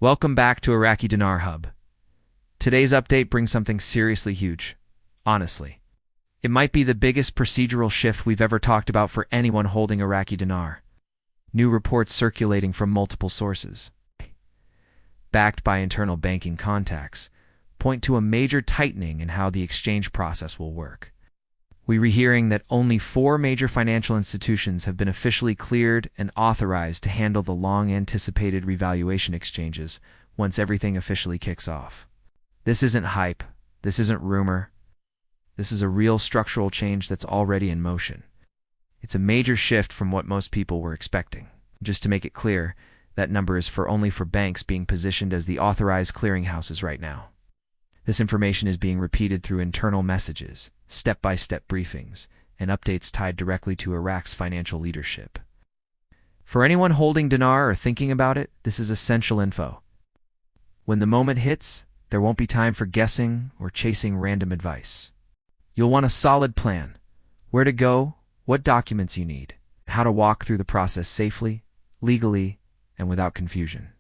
Welcome back to Iraqi Dinar Hub. Today's update brings something seriously huge, honestly. It might be the biggest procedural shift we've ever talked about for anyone holding Iraqi dinar. New reports circulating from multiple sources, backed by internal banking contacts, point to a major tightening in how the exchange process will work. We're hearing that only 4 major financial institutions have been officially cleared and authorized to handle the long-anticipated revaluation exchanges once everything officially kicks off. This isn't hype. This isn't rumor. This is a real structural change that's already in motion. It's a major shift from what most people were expecting. Just to make it clear, that number is only for banks being positioned as the authorized clearinghouses right now. This information is being repeated through internal messages, step-by-step briefings, and updates tied directly to Iraq's financial leadership. For anyone holding dinar or thinking about it, this is essential info. When the moment hits, there won't be time for guessing or chasing random advice. You'll want a solid plan: where to go, what documents you need, how to walk through the process safely, legally, and without confusion.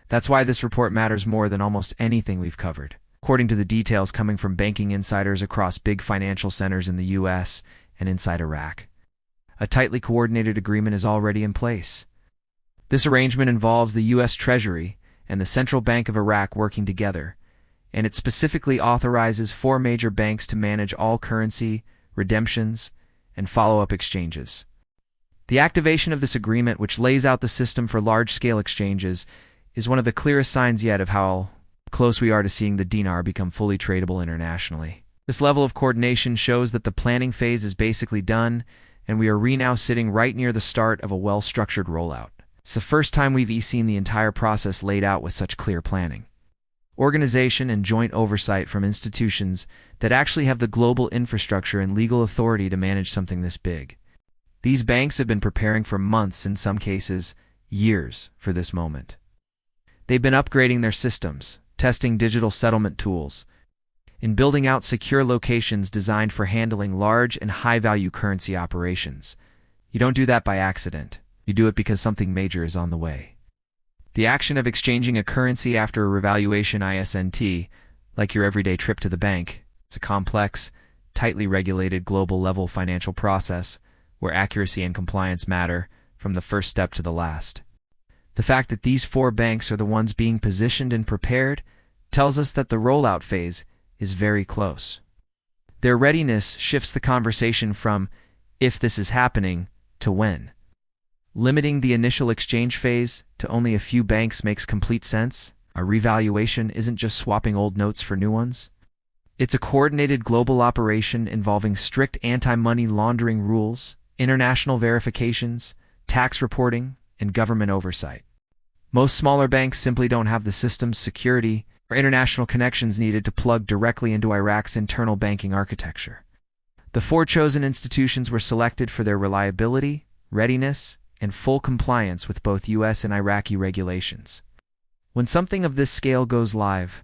That's why this report matters more than almost anything we've covered. According to the details coming from banking insiders across big financial centers in the U.S. and inside Iraq, a tightly coordinated agreement is already in place. This arrangement involves the U.S. Treasury and the Central Bank of Iraq working together, and it specifically authorizes 4 major banks to manage all currency, redemptions, and follow-up exchanges. The activation of this agreement, which lays out the system for large-scale exchanges, is one of the clearest signs yet of how close we are to seeing the dinar become fully tradable internationally. This level of coordination shows that the planning phase is basically done, and we are now sitting right near the start of a well-structured rollout. It's the first time we've seen the entire process laid out with such clear planning, organization, and joint oversight from institutions that actually have the global infrastructure and legal authority to manage something this big. These banks have been preparing for months, in some cases years, for this moment. They've been upgrading their systems, testing digital settlement tools, and building out secure locations designed for handling large and high-value currency operations. You don't do that by accident. You do it because something major is on the way. The action of exchanging a currency after a revaluation isn't like your everyday trip to the bank. It's a complex, tightly regulated global-level financial process where accuracy and compliance matter from the first step to the last. The fact that these 4 banks are the ones being positioned and prepared tells us that the rollout phase is very close. Their readiness shifts the conversation from if this is happening to when. Limiting the initial exchange phase to only a few banks makes complete sense. A revaluation isn't just swapping old notes for new ones. It's a coordinated global operation involving strict anti-money laundering rules, international verifications, tax reporting, and government oversight. Most smaller banks simply don't have the system's security or international connections needed to plug directly into Iraq's internal banking architecture. The 4 chosen institutions were selected for their reliability, readiness, and full compliance with both U.S. and Iraqi regulations. When something of this scale goes live,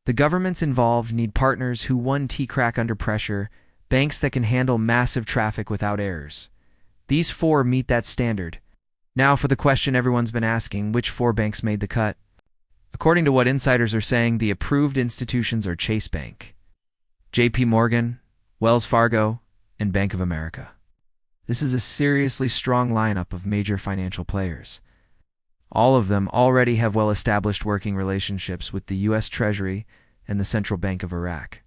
the governments involved need partners who crack under pressure, banks that can handle massive traffic without errors. These 4 meet that standard. Now for the question everyone's been asking: which 4 banks made the cut? According to what insiders are saying, the approved institutions are Chase Bank, J.P. Morgan, Wells Fargo, and Bank of America. This is a seriously strong lineup of major financial players. All of them already have well-established working relationships with the U.S. Treasury and the Central Bank of Iraq.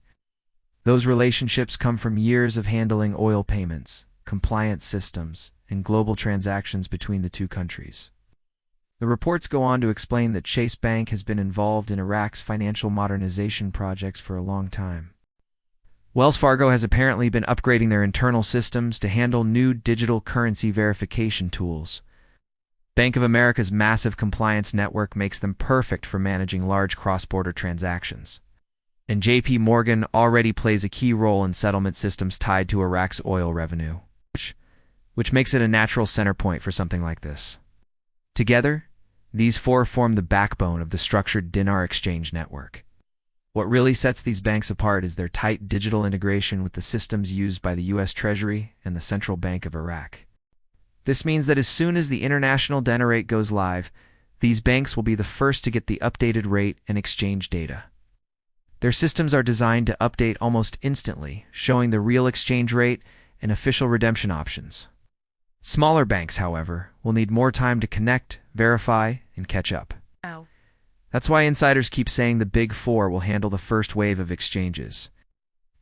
Those relationships come from years of handling oil payments, compliance systems, and global transactions between the 2 countries. The reports go on to explain that Chase Bank has been involved in Iraq's financial modernization projects for a long time. Wells Fargo has apparently been upgrading their internal systems to handle new digital currency verification tools. Bank of America's massive compliance network makes them perfect for managing large cross-border transactions. And J.P. Morgan already plays a key role in settlement systems tied to Iraq's oil revenue, which makes it a natural center point for something like this. Together, these 4 form the backbone of the structured dinar exchange network. What really sets these banks apart is their tight digital integration with the systems used by the U.S. Treasury and the Central Bank of Iraq. This means that as soon as the international dinar rate goes live, These banks will be the first to get the updated rate and exchange data. Their systems are designed to update almost instantly, showing the real exchange rate and official redemption options. Smaller banks, however, will need more time to connect, verify, and catch up. That's why insiders keep saying the Big Four will handle the first wave of exchanges.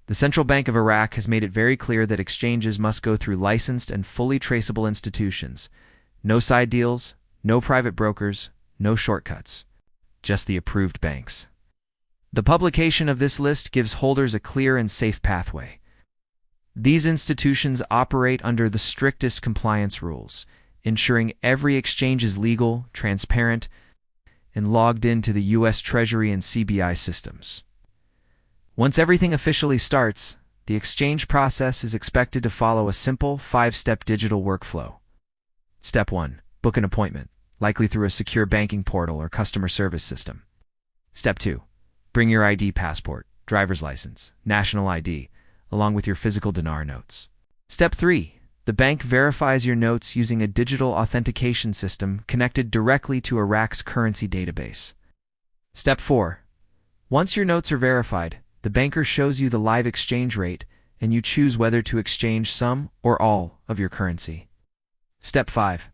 The Central Bank of Iraq has made it very clear that exchanges must go through licensed and fully traceable institutions. No side deals, no private brokers, no shortcuts. Just the approved banks. The publication of this list gives holders a clear and safe pathway. These institutions operate under the strictest compliance rules, ensuring every exchange is legal, transparent, and logged into the U.S. Treasury and CBI systems. Once everything officially starts, the exchange process is expected to follow a simple 5-step digital workflow. Step 1. Book an appointment, likely through a secure banking portal or customer service system. Step 2. Bring your ID passport, driver's license, national ID, along with your physical dinar notes. Step 3. The bank verifies your notes using a digital authentication system connected directly to Iraq's currency database. Step 4. Once your notes are verified, the banker shows you the live exchange rate, and you choose whether to exchange some or all of your currency. Step 5.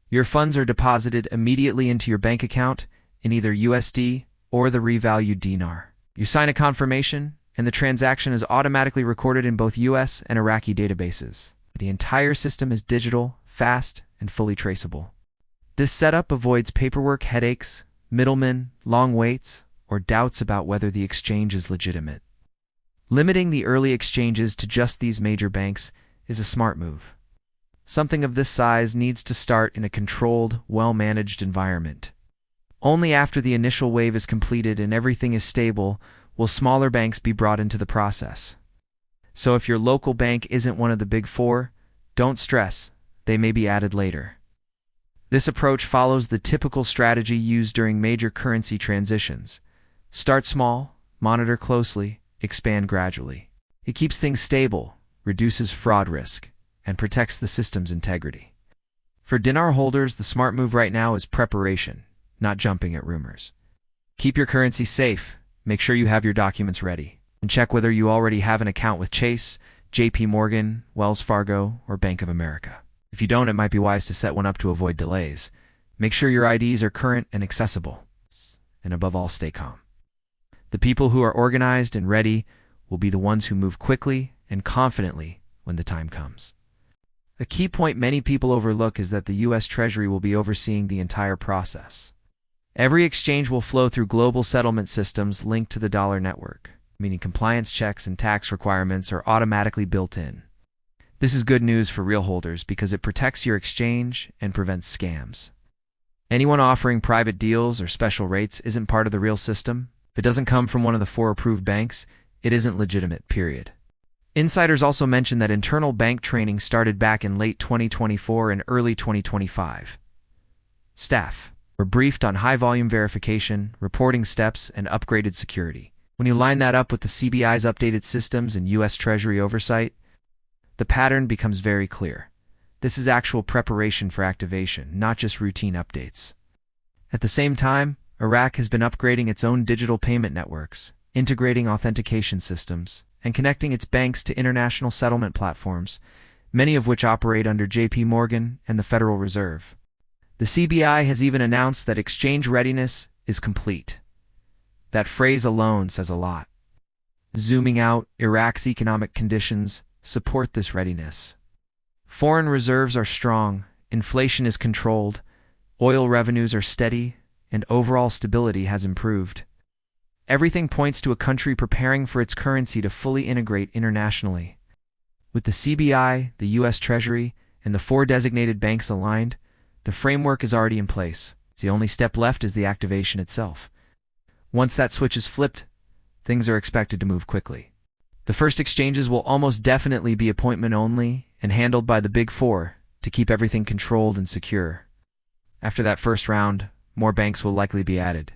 Your funds are deposited immediately into your bank account in either USD or the Revalued Dinar. You sign a confirmation, and the transaction is automatically recorded in both US and Iraqi databases. The entire system is digital, fast, and fully traceable. This setup avoids paperwork headaches, middlemen, long waits, or doubts about whether the exchange is legitimate. Limiting the early exchanges to just these major banks is a smart move. Something of this size needs to start in a controlled, well-managed environment. Only after the initial wave is completed and everything is stable will smaller banks be brought into the process. So if your local bank isn't one of the Big Four, don't stress, they may be added later. This approach follows the typical strategy used during major currency transitions. Start small, monitor closely, expand gradually. It keeps things stable, reduces fraud risk, and protects the system's integrity. For dinar holders, the smart move right now is preparation, not jumping at rumors. Keep your currency safe, make sure you have your documents ready, and check whether you already have an account with Chase, JP Morgan, Wells Fargo, or Bank of America. If you don't, it might be wise to set one up to avoid delays. Make sure your IDs are current and accessible. And above all, stay calm. The people who are organized and ready will be the ones who move quickly and confidently when the time comes. A key point many people overlook is that the U.S. Treasury will be overseeing the entire process. Every exchange will flow through global settlement systems linked to the dollar network, meaning compliance checks and tax requirements are automatically built in. This is good news for real holders because it protects your exchange and prevents scams. Anyone offering private deals or special rates isn't part of the real system. If it doesn't come from one of the 4 approved banks, it isn't legitimate, period. Insiders also mention that internal bank training started back in late 2024 and early 2025. Staff were briefed on high-volume verification, reporting steps, and upgraded security. When you line that up with the CBI's updated systems and U.S. Treasury oversight, the pattern becomes very clear. This is actual preparation for activation, not just routine updates. At the same time, Iraq has been upgrading its own digital payment networks, integrating authentication systems, and connecting its banks to international settlement platforms, many of which operate under JP Morgan and the Federal Reserve. The CBI has even announced that exchange readiness is complete. That phrase alone says a lot. Zooming out, Iraq's economic conditions support this readiness. Foreign reserves are strong, inflation is controlled, oil revenues are steady, and overall stability has improved. Everything points to a country preparing for its currency to fully integrate internationally. With the CBI, the U.S. Treasury, and the 4 designated banks aligned, the framework is already in place. The only step left is the activation itself. Once that switch is flipped, things are expected to move quickly. The first exchanges will almost definitely be appointment only and handled by the Big Four to keep everything controlled and secure. After that first round, more banks will likely be added.